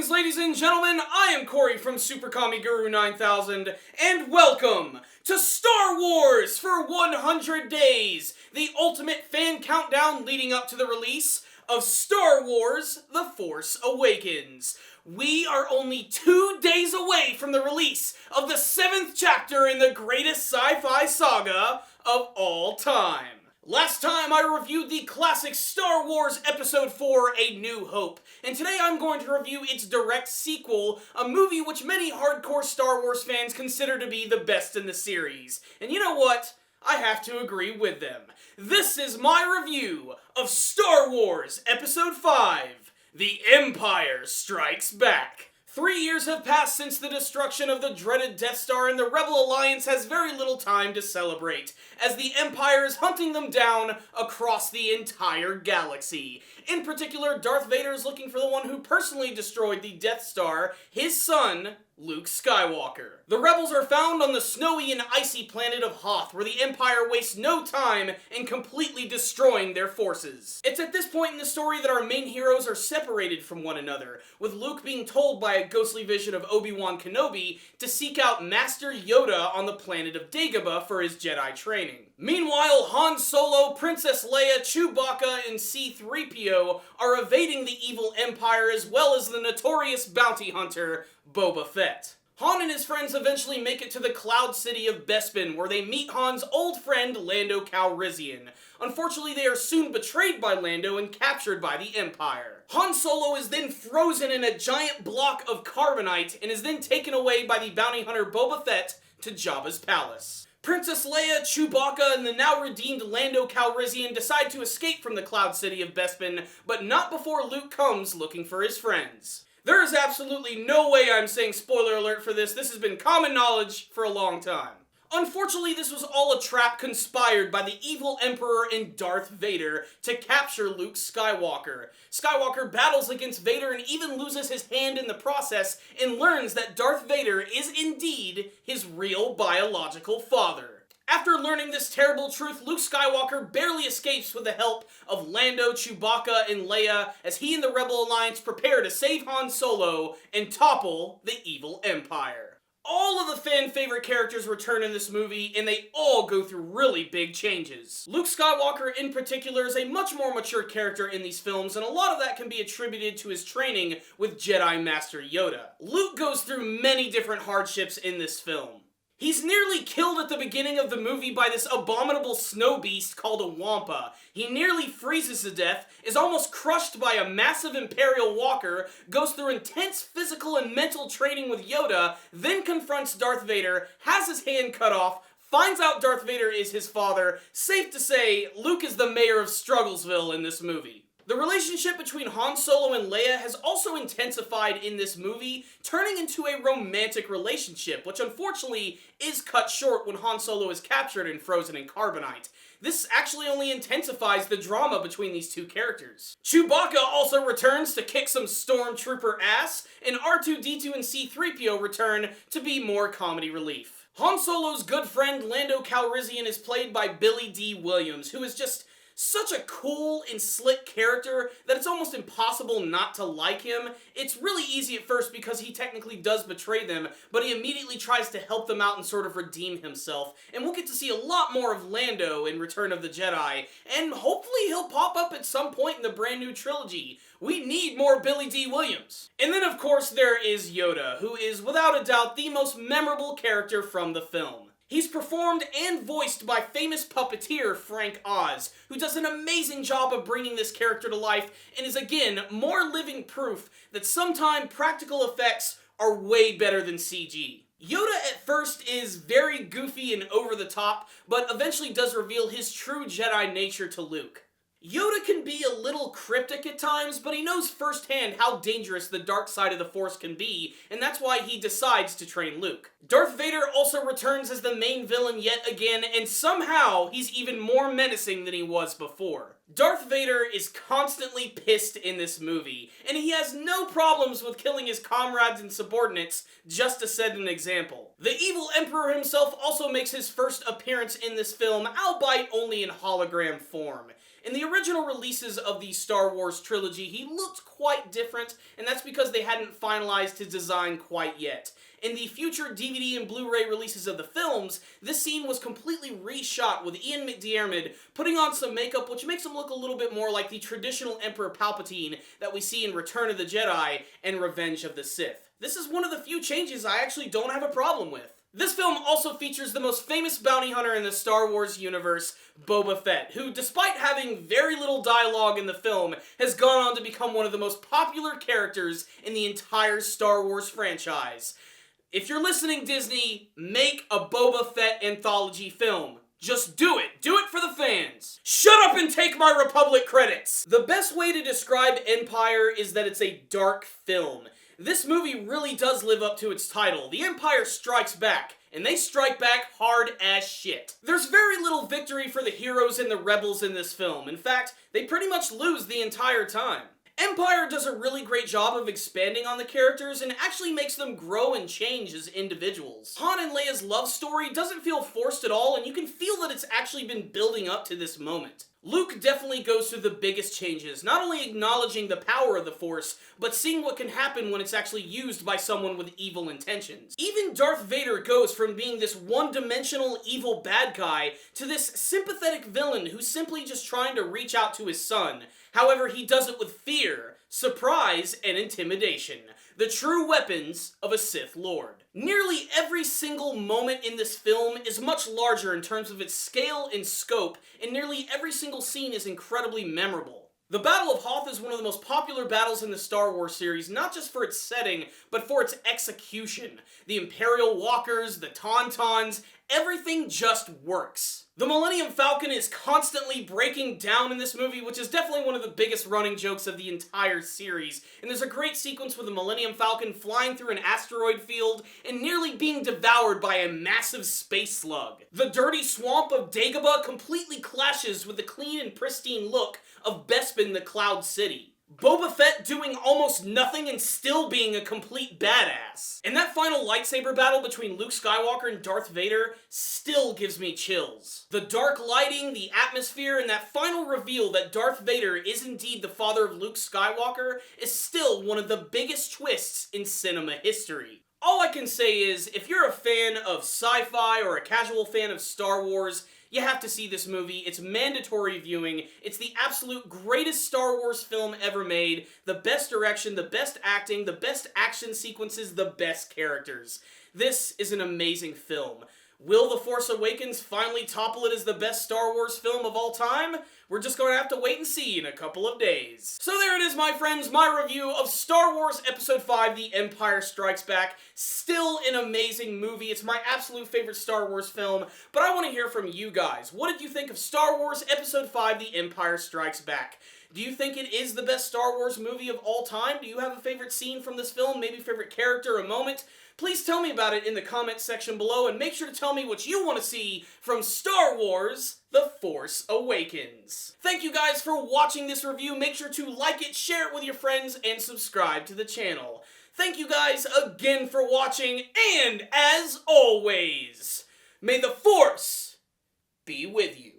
Greetings, ladies and gentlemen, I am Corey from Super Kami Guru 9000, and welcome to Star Wars for 100 Days, the ultimate fan countdown leading up to the release of Star Wars The Force Awakens. We are only 2 days away from the release of the 7th chapter in the greatest sci-fi saga of all time. Last time I reviewed the classic Star Wars Episode 4, A New Hope, and today I'm going to review its direct sequel, a movie which many hardcore Star Wars fans consider to be the best in the series. And you know what? I have to agree with them. This is my review of Star Wars Episode 5, The Empire Strikes Back. 3 years have passed since the destruction of the dreaded Death Star, and the Rebel Alliance has very little time to celebrate, as the Empire is hunting them down across the entire galaxy. In particular, Darth Vader is looking for the one who personally destroyed the Death Star, his son, Luke Skywalker. The rebels are found on the snowy and icy planet of Hoth, where the Empire wastes no time in completely destroying their forces. It's at this point in the story that our main heroes are separated from one another, with Luke being told by a ghostly vision of Obi-Wan Kenobi to seek out Master Yoda on the planet of Dagobah for his Jedi training. Meanwhile, Han Solo, Princess Leia, Chewbacca, and C-3PO are evading the evil Empire, as well as the notorious bounty hunter, Boba Fett. Han and his friends eventually make it to the Cloud City of Bespin, where they meet Han's old friend, Lando Calrissian. Unfortunately, they are soon betrayed by Lando and captured by the Empire. Han Solo is then frozen in a giant block of carbonite and is then taken away by the bounty hunter Boba Fett to Jabba's palace. Princess Leia, Chewbacca, and the now redeemed Lando Calrissian decide to escape from the Cloud City of Bespin, but not before Luke comes looking for his friends. There is absolutely no way I'm saying spoiler alert for this. This has been common knowledge for a long time. Unfortunately, this was all a trap conspired by the evil Emperor and Darth Vader to capture Luke Skywalker. Skywalker battles against Vader and even loses his hand in the process, and learns that Darth Vader is indeed his real biological father. After learning this terrible truth, Luke Skywalker barely escapes with the help of Lando, Chewbacca, and Leia as he and the Rebel Alliance prepare to save Han Solo and topple the evil Empire. All of the fan-favorite characters return in this movie, and they all go through really big changes. Luke Skywalker, in particular, is a much more mature character in these films, and a lot of that can be attributed to his training with Jedi Master Yoda. Luke goes through many different hardships in this film. He's nearly killed at the beginning of the movie by this abominable snow beast called a Wampa. He nearly freezes to death, is almost crushed by a massive Imperial walker, goes through intense physical and mental training with Yoda, then confronts Darth Vader, has his hand cut off, finds out Darth Vader is his father. Safe to say, Luke is the mayor of Strugglesville in this movie. The relationship between Han Solo and Leia has also intensified in this movie, turning into a romantic relationship, which unfortunately is cut short when Han Solo is captured and frozen in carbonite. This actually only intensifies the drama between these two characters. Chewbacca also returns to kick some stormtrooper ass, and R2-D2 and C-3PO return to be more comedy relief. Han Solo's good friend Lando Calrissian is played by Billy Dee Williams, who is just such a cool and slick character that it's almost impossible not to like him. It's really easy at first because he technically does betray them, but he immediately tries to help them out and sort of redeem himself. And we'll get to see a lot more of Lando in Return of the Jedi, and hopefully he'll pop up at some point in the brand new trilogy. We need more Billy Dee Williams. And then of course there is Yoda, who is without a doubt the most memorable character from the film. He's performed and voiced by famous puppeteer Frank Oz, who does an amazing job of bringing this character to life and is again more living proof that sometimes practical effects are way better than CG. Yoda at first is very goofy and over the top, but eventually does reveal his true Jedi nature to Luke. Yoda can be a little cryptic at times, but he knows firsthand how dangerous the dark side of the Force can be, and that's why he decides to train Luke. Darth Vader also returns as the main villain yet again, and somehow he's even more menacing than he was before. Darth Vader is constantly pissed in this movie, and he has no problems with killing his comrades and subordinates, just to set an example. The evil Emperor himself also makes his first appearance in this film, albeit only in hologram form. In the original releases of the Star Wars trilogy, he looked quite different, and that's because they hadn't finalized his design quite yet. In the future DVD and Blu-ray releases of the films, this scene was completely reshot with Ian McDiarmid putting on some makeup which makes him look a little bit more like the traditional Emperor Palpatine that we see in Return of the Jedi and Revenge of the Sith. This is one of the few changes I actually don't have a problem with. This film also features the most famous bounty hunter in the Star Wars universe, Boba Fett, who, despite having very little dialogue in the film, has gone on to become one of the most popular characters in the entire Star Wars franchise. If you're listening, Disney, make a Boba Fett anthology film. Just do it. Do it for the fans. Shut up and take my Republic credits! The best way to describe Empire is that it's a dark film. This movie really does live up to its title. The Empire Strikes Back, and they strike back hard as shit. There's very little victory for the heroes and the rebels in this film. In fact, they pretty much lose the entire time. Empire does a really great job of expanding on the characters and actually makes them grow and change as individuals. Han and Leia's love story doesn't feel forced at all, and you can feel that it's actually been building up to this moment. Luke definitely goes through the biggest changes, not only acknowledging the power of the Force, but seeing what can happen when it's actually used by someone with evil intentions. Even Darth Vader goes from being this one-dimensional evil bad guy to this sympathetic villain who's simply just trying to reach out to his son. However, he does it with fear, surprise, and intimidation. The true weapons of a Sith Lord. Nearly every single moment in this film is much larger in terms of its scale and scope, and nearly every single scene is incredibly memorable. The Battle of Hoth is one of the most popular battles in the Star Wars series, not just for its setting, but for its execution. The Imperial Walkers, the Tauntauns, everything just works. The Millennium Falcon is constantly breaking down in this movie, which is definitely one of the biggest running jokes of the entire series. And there's a great sequence with the Millennium Falcon flying through an asteroid field and nearly being devoured by a massive space slug. The dirty swamp of Dagobah completely clashes with the clean and pristine look of Bespin the Cloud City. Boba Fett doing almost nothing and still being a complete badass. And that final lightsaber battle between Luke Skywalker and Darth Vader still gives me chills. The dark lighting, the atmosphere, and that final reveal that Darth Vader is indeed the father of Luke Skywalker is still one of the biggest twists in cinema history. All I can say is, if you're a fan of sci-fi or a casual fan of Star Wars, you have to see this movie. It's mandatory viewing. It's the absolute greatest Star Wars film ever made. The best direction, the best acting, the best action sequences, the best characters. This is an amazing film. Will The Force Awakens finally topple it as the best Star Wars film of all time? We're just going to have to wait and see in a couple of days. So there it is, my friends, my review of Star Wars Episode 5, The Empire Strikes Back. Still an amazing movie. It's my absolute favorite Star Wars film, but I want to hear from you guys. What did you think of Star Wars Episode 5, The Empire Strikes Back? Do you think it is the best Star Wars movie of all time? Do you have a favorite scene from this film? Maybe favorite character, a moment? Please tell me about it in the comments section below, and make sure to tell me what you want to see from Star Wars The Force Awakens. Thank you guys for watching this review. Make sure to like it, share it with your friends, and subscribe to the channel. Thank you guys again for watching, and as always, may the Force be with you.